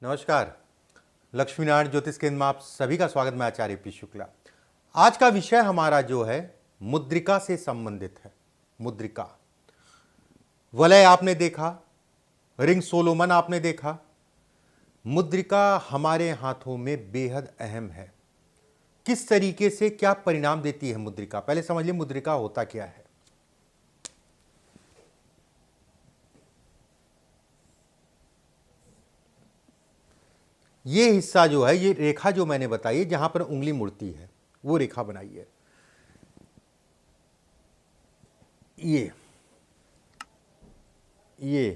नमस्कार। लक्ष्मीनारायण ज्योतिष केंद्र में आप सभी का स्वागत। मैं आचार्य पी शुक्ला। आज का विषय हमारा जो है मुद्रिका से संबंधित है। मुद्रिका, वलय आपने देखा, रिंग सोलोमन आपने देखा। मुद्रिका हमारे हाथों में बेहद अहम है। किस तरीके से क्या परिणाम देती है मुद्रिका, पहले समझ लीजिए मुद्रिका होता क्या है। ये हिस्सा जो है, ये रेखा जो मैंने बताई है, जहां पर उंगली मुड़ती है वो रेखा बनाई है। ये ये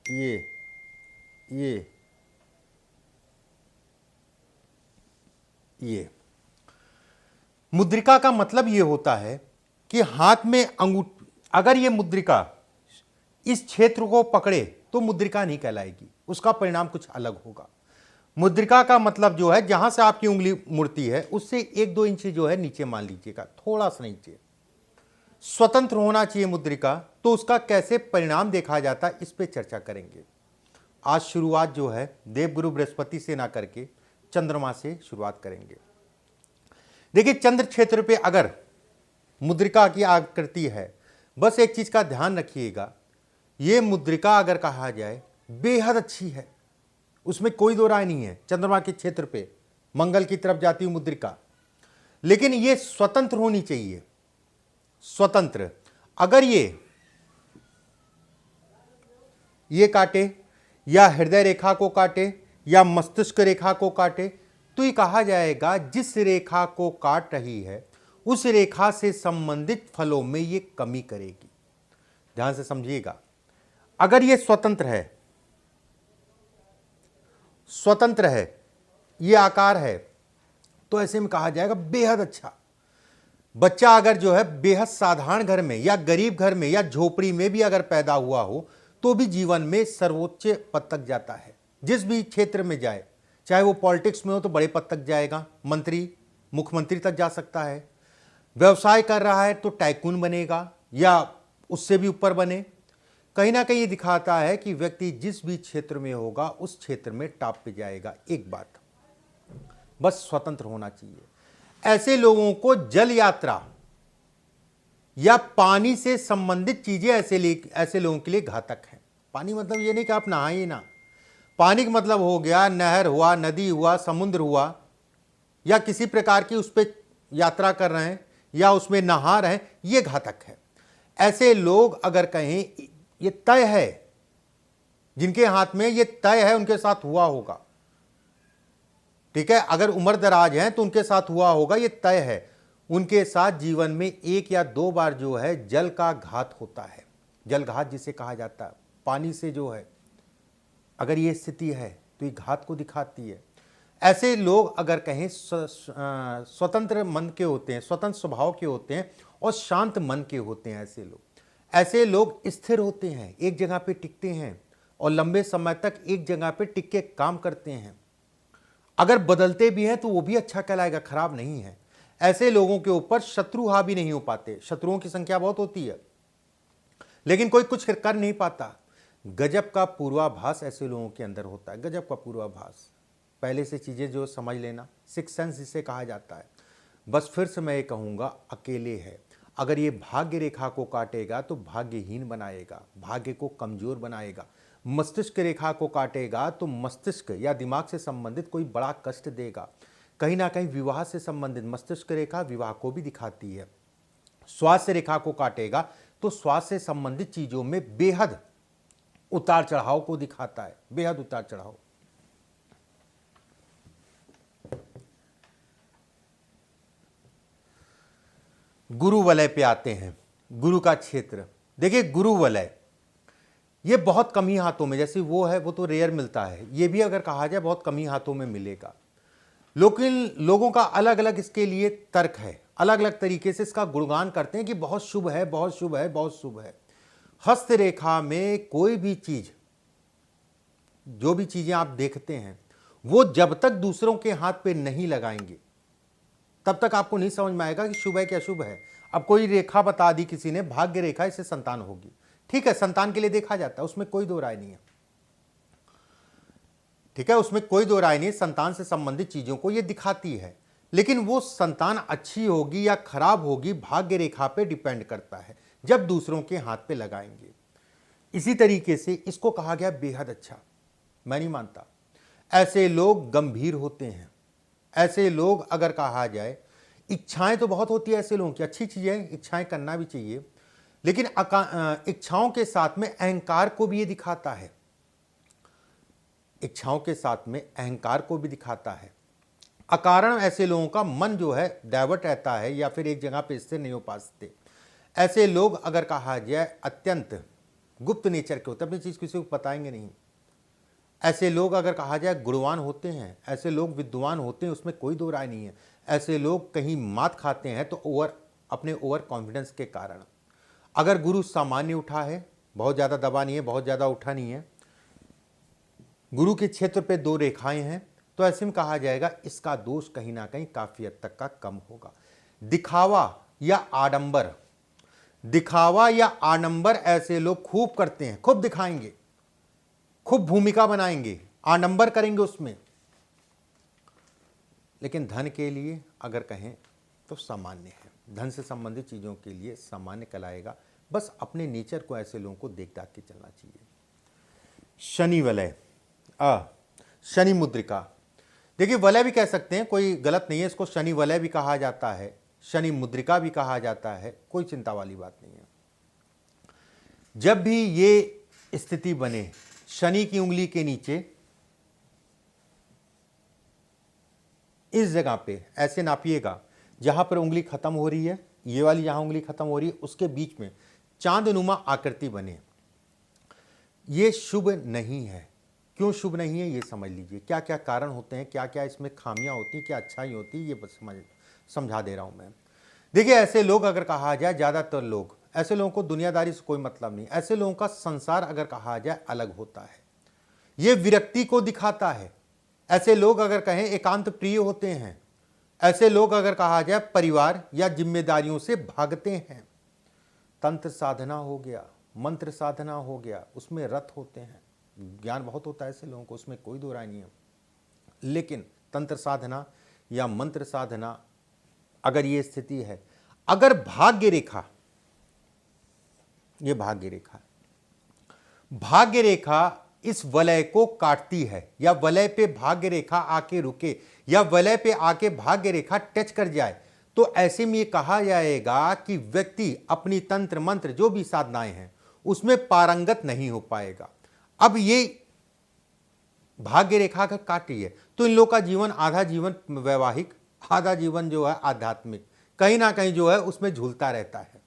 ये ये मुद्रिका का मतलब ये होता है कि हाथ में अंगूठी, अगर ये मुद्रिका इस क्षेत्र को पकड़े तो मुद्रिका नहीं कहलाएगी, उसका परिणाम कुछ अलग होगा। मुद्रिका का मतलब जो है जहां से आपकी उंगली मुड़ती है उससे 1-2 इंच जो है नीचे मान लीजिएगा, थोड़ा सा नीचे स्वतंत्र होना चाहिए मुद्रिका। तो उसका कैसे परिणाम देखा जाता है इस पे चर्चा करेंगे। आज शुरुआत जो है देवगुरु बृहस्पति से ना करके चंद्रमा से शुरुआत करेंगे। देखिए, चंद्र क्षेत्र पे अगर मुद्रिका की आकृति है, बस एक चीज का ध्यान रखिएगा, ये मुद्रिका अगर कहा जाए बेहद अच्छी है, उसमें कोई दो राय नहीं है। चंद्रमा के क्षेत्र पे मंगल की तरफ जाती हुई मुद्रिका, लेकिन ये स्वतंत्र होनी चाहिए। स्वतंत्र, अगर ये काटे या हृदय रेखा को काटे या मस्तिष्क रेखा को काटे तो ये कहा जाएगा जिस रेखा को काट रही है उस रेखा से संबंधित फलों में ये कमी करेगी। ध्यान से समझिएगा, अगर ये स्वतंत्र है, ये आकार है, तो ऐसे में कहा जाएगा बेहद अच्छा। बच्चा अगर जो है बेहद साधारण घर में या गरीब घर में या झोपड़ी में भी अगर पैदा हुआ हो तो भी जीवन में सर्वोच्च पद तक जाता है। जिस भी क्षेत्र में जाए, चाहे वो पॉलिटिक्स में हो तो बड़े पद तक जाएगा, मंत्री मुख्यमंत्री तक जा सकता है। व्यवसाय कर रहा है तो टाइकून बनेगा या उससे भी ऊपर बने। कहीं ना कहीं ये दिखाता है कि व्यक्ति जिस भी क्षेत्र में होगा उस क्षेत्र में टॉप पे जाएगा। एक बात, बस स्वतंत्र होना चाहिए। ऐसे लोगों को जल यात्रा या पानी से संबंधित चीजें ऐसे लोगों के लिए घातक है। पानी मतलब ये नहीं कि आप नहाइए ना, पानी का मतलब हो गया नहर हुआ, नदी हुआ, समुद्र हुआ, या किसी प्रकार की उस पर यात्रा कर रहे हैं या उसमें नहा रहे हैं, ये घातक है। ऐसे लोग अगर कहें ये तय है, जिनके हाथ में ये तय है उनके साथ हुआ होगा, ठीक है। अगर उम्र दराज हैं तो उनके साथ हुआ होगा, ये तय है। उनके साथ जीवन में 1 या 2 बार जो है जल का घात होता है। जल घात जिसे कहा जाता है, पानी से जो है अगर ये स्थिति है तो ये घात को दिखाती है। ऐसे लोग अगर कहें स्वतंत्र मन के होते हैं, स्वतंत्र स्वभाव के होते हैं और शांत मन के होते हैं। ऐसे लोग स्थिर होते हैं, एक जगह पे टिकते हैं और लंबे समय तक एक जगह पे टिक के काम करते हैं। अगर बदलते भी हैं तो वो भी अच्छा कहलाएगा, खराब नहीं है। ऐसे लोगों के ऊपर शत्रु हावी नहीं हो पाते। शत्रुओं की संख्या बहुत होती है लेकिन कोई कुछ कर नहीं पाता। गजब का पूर्वाभास ऐसे लोगों के अंदर होता है, गजब का पूर्वाभास। पहले से चीजें जो समझ लेना, सिक्स सेंस जिसे कहा जाता है। बस फिर से मैं ये कहूंगा, अकेले है। अगर ये भाग्य रेखा को काटेगा तो भाग्यहीन बनाएगा, भाग्य को कमजोर बनाएगा। मस्तिष्क रेखा को काटेगा तो मस्तिष्क या दिमाग से संबंधित कोई बड़ा कष्ट देगा। कहीं ना कहीं विवाह से संबंधित मस्तिष्क रेखा विवाह को भी दिखाती है। स्वास्थ्य रेखा को काटेगा तो स्वास्थ्य से संबंधित चीजों में बेहद उतार चढ़ाव को दिखाता है, बेहद उतार चढ़ाव। गुरु वलय पे आते हैं। गुरु का क्षेत्र देखिए, गुरु वलय ये बहुत कम ही हाथों में, जैसे वो है वो तो रेयर मिलता है, ये भी अगर कहा जाए बहुत कम ही हाथों में मिलेगा। लेकिन लोगों का अलग अलग इसके लिए तर्क है, अलग अलग तरीके से इसका गुणगान करते हैं कि बहुत शुभ है, बहुत शुभ है, बहुत शुभ है। हस्तरेखा में कोई भी चीज, जो भी चीजें आप देखते हैं, वो जब तक दूसरों के हाथ पे नहीं लगाएंगे तब तक आपको नहीं समझ में आएगा कि शुभ है क्या अशुभ है। अब कोई रेखा बता दी किसी ने, भाग्य रेखा, इससे संतान होगी, ठीक है, संतान के लिए देखा जाता है, उसमें कोई दो राय नहीं है। ठीक है, उसमें कोई दो राय नहीं, संतान से संबंधित चीजों को ये दिखाती है। लेकिन वो संतान अच्छी होगी या खराब होगी भाग्य रेखा पे डिपेंड करता है, जब दूसरों के हाथ पे लगाएंगे। इसी तरीके से इसको कहा गया बेहद अच्छा। मैं नहीं मानता। ऐसे लोग गंभीर होते हैं। ऐसे लोग अगर कहा जाए, इच्छाएं तो बहुत होती है ऐसे लोगों की, अच्छी चीज है, इच्छाएं करना भी चाहिए, लेकिन इच्छाओं के साथ में अहंकार को भी ये दिखाता है। इच्छाओं के साथ में अहंकार को भी दिखाता है। अकारण ऐसे लोगों का मन जो है डाइवर्ट रहता है या फिर एक जगह पे स्थिर नहीं हो पाते। ऐसे लोग अगर कहा जाए अत्यंत गुप्त नेचर के होते हैं, अपनी चीज किसी को बताएंगे नहीं। ऐसे लोग अगर कहा जाए गुणवान होते हैं, ऐसे लोग विद्वान होते हैं, उसमें कोई दो राय नहीं है। ऐसे लोग कहीं मात खाते हैं तो अपने ओवर कॉन्फिडेंस के कारण। अगर गुरु सामान्य उठा है, बहुत ज़्यादा दबा नहीं है, बहुत ज़्यादा उठा नहीं है, गुरु के क्षेत्र पे दो रेखाएं हैं, तो ऐसे में कहा जाएगा इसका दोष कहीं ना कहीं काफ़ी हद तक का कम होगा। दिखावा या आडंबर ऐसे लोग खूब करते हैं, खूब दिखाएंगे, खूब भूमिका बनाएंगे, आडंबर करेंगे उसमें। लेकिन धन के लिए अगर कहें तो सामान्य है, धन से संबंधित चीज़ों के लिए सामान्य कहलाएगा। बस अपने नेचर को ऐसे लोगों को देख दाख के चलना चाहिए। शनि वलय, शनि मुद्रिका, देखिए वलय भी कह सकते हैं, कोई गलत नहीं है, इसको शनि वलय भी कहा जाता है, शनि मुद्रिका भी कहा जाता है, कोई चिंता वाली बात नहीं है। जब भी ये स्थिति बने, शनि की उंगली के नीचे इस जगह पे ऐसे नापिएगा, जहां पर उंगली खत्म हो रही है, ये वाली जहां उंगली खत्म हो रही है, उसके बीच में चांदनुमा आकृति बने। ये शुभ नहीं है। क्यों शुभ नहीं है ये समझ लीजिए, क्या क्या कारण होते हैं, क्या क्या इसमें खामियां होती हैं, क्या अच्छाई होती है, ये समझा दे रहा हूं मैं। देखिए ऐसे लोग अगर कहा जाए, ज़्यादातर लोग, ऐसे लोगों को दुनियादारी से कोई मतलब नहीं। ऐसे लोगों का संसार अगर कहा जाए अलग होता है, ये विरक्ति को दिखाता है। ऐसे लोग अगर कहें एकांत प्रिय होते हैं। ऐसे लोग अगर कहा जाए परिवार या जिम्मेदारियों से भागते हैं। तंत्र साधना हो गया, मंत्र साधना हो गया, उसमें रत होते हैं, ज्ञान बहुत होता है ऐसे लोगों को, उसमें कोई दो राय नहीं है। लेकिन तंत्र साधना या मंत्र साधना अगर ये स्थिति है, अगर भाग्य रेखा, ये भाग्य रेखा इस वलय को काटती है, या वलय पे भाग्य रेखा आके रुके, या वलय पे आके भाग्य रेखा टच कर जाए, तो ऐसे में ये कहा जाएगा कि व्यक्ति अपनी तंत्र मंत्र जो भी साधनाएं हैं उसमें पारंगत नहीं हो पाएगा। अब ये भाग्य रेखा अगर काटी है तो इन लोगों का जीवन, आधा जीवन वैवाहिक, आधा जीवन जो है आध्यात्मिक, कहीं ना कहीं जो है उसमें झूलता रहता है।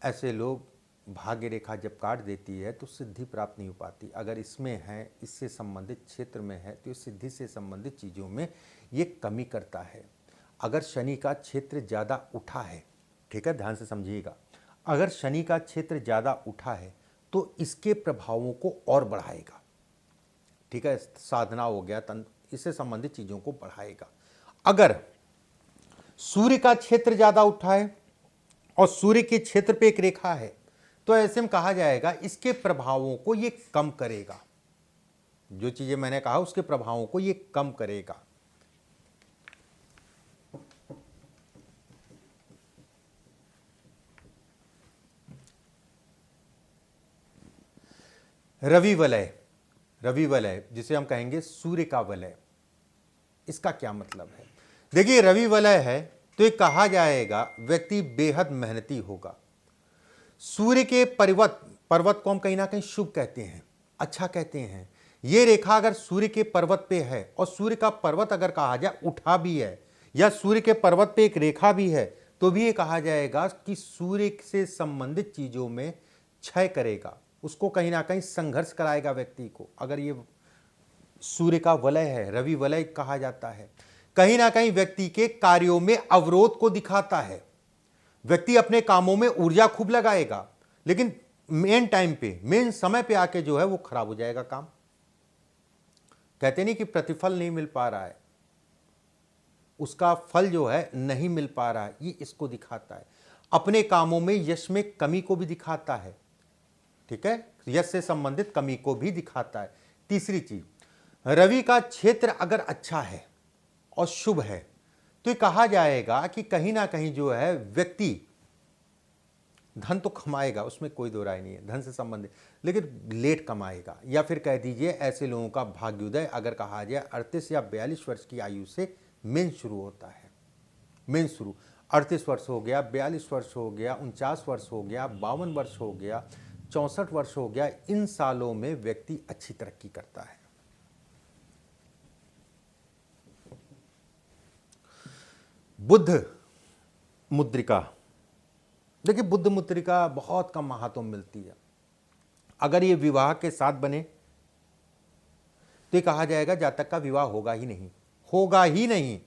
ऐसे लोग भाग्य रेखा जब काट देती है तो सिद्धि प्राप्त नहीं हो पाती। अगर इसमें है, इससे संबंधित क्षेत्र में है, तो इस सिद्धि से संबंधित चीज़ों में ये कमी करता है। अगर शनि का क्षेत्र ज़्यादा उठा है, ठीक है, ध्यान से समझिएगा, अगर शनि का क्षेत्र ज़्यादा उठा है तो इसके प्रभावों को और बढ़ाएगा, ठीक है, साधना हो गया, तंत्र, इससे संबंधित चीज़ों को बढ़ाएगा। अगर सूर्य का क्षेत्र ज़्यादा उठा है और सूर्य के क्षेत्र पे एक रेखा है, तो ऐसे में कहा जाएगा इसके प्रभावों को ये कम करेगा। जो चीजें मैंने कहा उसके प्रभावों को ये कम करेगा। रवि वलय जिसे हम कहेंगे सूर्य का वलय, इसका क्या मतलब है? देखिए रवि वलय है तो ये कहा जाएगा व्यक्ति बेहद मेहनती होगा। सूर्य के पर्वत को हम कहीं ना कहीं शुभ कहते हैं, अच्छा कहते हैं। ये रेखा अगर सूर्य के पर्वत पे है और सूर्य का पर्वत अगर कहा जाए उठा भी है, या सूर्य के पर्वत पे एक रेखा भी है, तो भी ये कहा जाएगा कि सूर्य से संबंधित चीजों में क्षय करेगा, उसको कहीं ना कहीं संघर्ष कराएगा व्यक्ति को। अगर ये सूर्य का वलय है, रवि वलय कहा जाता है, कहीं ना कहीं व्यक्ति के कार्यों में अवरोध को दिखाता है। व्यक्ति अपने कामों में ऊर्जा खूब लगाएगा, लेकिन मेन टाइम पे, मेन समय पे आके जो है वो खराब हो जाएगा काम। कहते नहीं कि प्रतिफल नहीं मिल पा रहा है, उसका फल जो है नहीं मिल पा रहा है, ये इसको दिखाता है। अपने कामों में यश में कमी को भी दिखाता है, ठीक है, यश से संबंधित कमी को भी दिखाता है। तीसरी चीज, रवि का क्षेत्र अगर अच्छा है और शुभ है तो ये कहा जाएगा कि कहीं ना कहीं जो है व्यक्ति धन तो कमाएगा, उसमें कोई दो राय नहीं है, धन से संबंधित, लेकिन लेट कमाएगा। या फिर कह दीजिए ऐसे लोगों का भाग्योदय अगर कहा जाए 38 या 42 वर्ष की आयु से मेन शुरू होता है। मेन शुरू 38 वर्ष हो गया, 42 वर्ष हो गया, 49 वर्ष हो गया, 52 वर्ष हो गया, 64 वर्ष हो गया, इन सालों में व्यक्ति अच्छी तरक्की करता है। बुद्ध मुद्रिका, देखिए बुद्ध मुद्रिका बहुत कम हाथों में मिलती है। अगर ये विवाह के साथ बने तो ये कहा जाएगा जातक का विवाह होगा ही नहीं, होगा ही नहीं।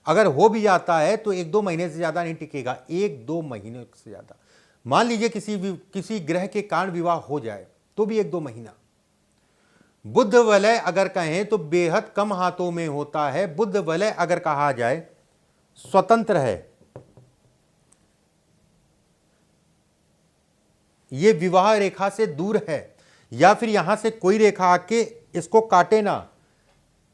अगर हो भी जाता है तो 1-2 महीने से ज्यादा नहीं टिकेगा, 1-2 महीने से ज्यादा। मान लीजिए किसी ग्रह के कारण विवाह हो जाए तो भी 1-2 महीना। बुद्ध वलय अगर कहें तो बेहद कम हाथों में होता है। बुद्ध वलय अगर कहा जाए स्वतंत्र है, ये विवाह रेखा से दूर है, या फिर यहां से कोई रेखा आके इसको काटे ना,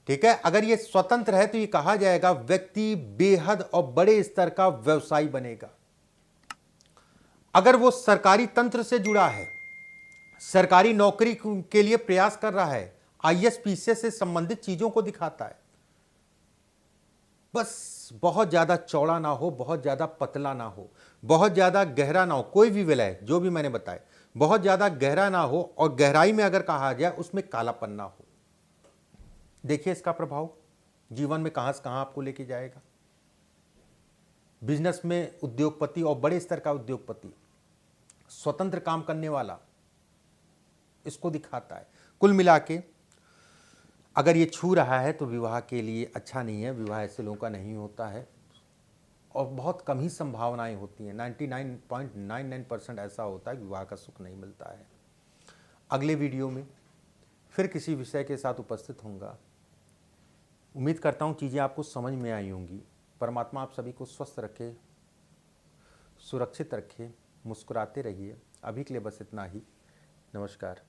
ठीक है। अगर ये स्वतंत्र है तो ये कहा जाएगा व्यक्ति बेहद और बड़े स्तर का व्यवसायी बनेगा। अगर वो सरकारी तंत्र से जुड़ा है, सरकारी नौकरी के लिए प्रयास कर रहा है, आईएएस पीसीएस से संबंधित चीजों को दिखाता है, बस बहुत ज्यादा चौड़ा ना हो, बहुत ज्यादा पतला ना हो, बहुत ज्यादा गहरा ना हो, कोई भी विलय जो भी मैंने बताया बहुत ज्यादा गहरा ना हो, और गहराई में अगर कहा जाए उसमें कालापन ना हो। देखिए इसका प्रभाव जीवन में कहां से कहां आपको लेके जाएगा। बिजनेस में उद्योगपति और बड़े स्तर का उद्योगपति, स्वतंत्र काम करने वाला, इसको दिखाता है। कुल मिला के अगर ये छू रहा है तो विवाह के लिए अच्छा नहीं है। विवाह ऐसे लोगों का नहीं होता है और बहुत कम ही संभावनाएं होती हैं। 99.99% ऐसा होता है विवाह का सुख नहीं मिलता है। अगले वीडियो में फिर किसी विषय के साथ उपस्थित होऊंगा। उम्मीद करता हूँ चीज़ें आपको समझ में आई होंगी। परमात्मा आप सभी को स्वस्थ रखे, सुरक्षित रखे, मुस्कुराते रहिए। अभी के लिए बस इतना ही। नमस्कार।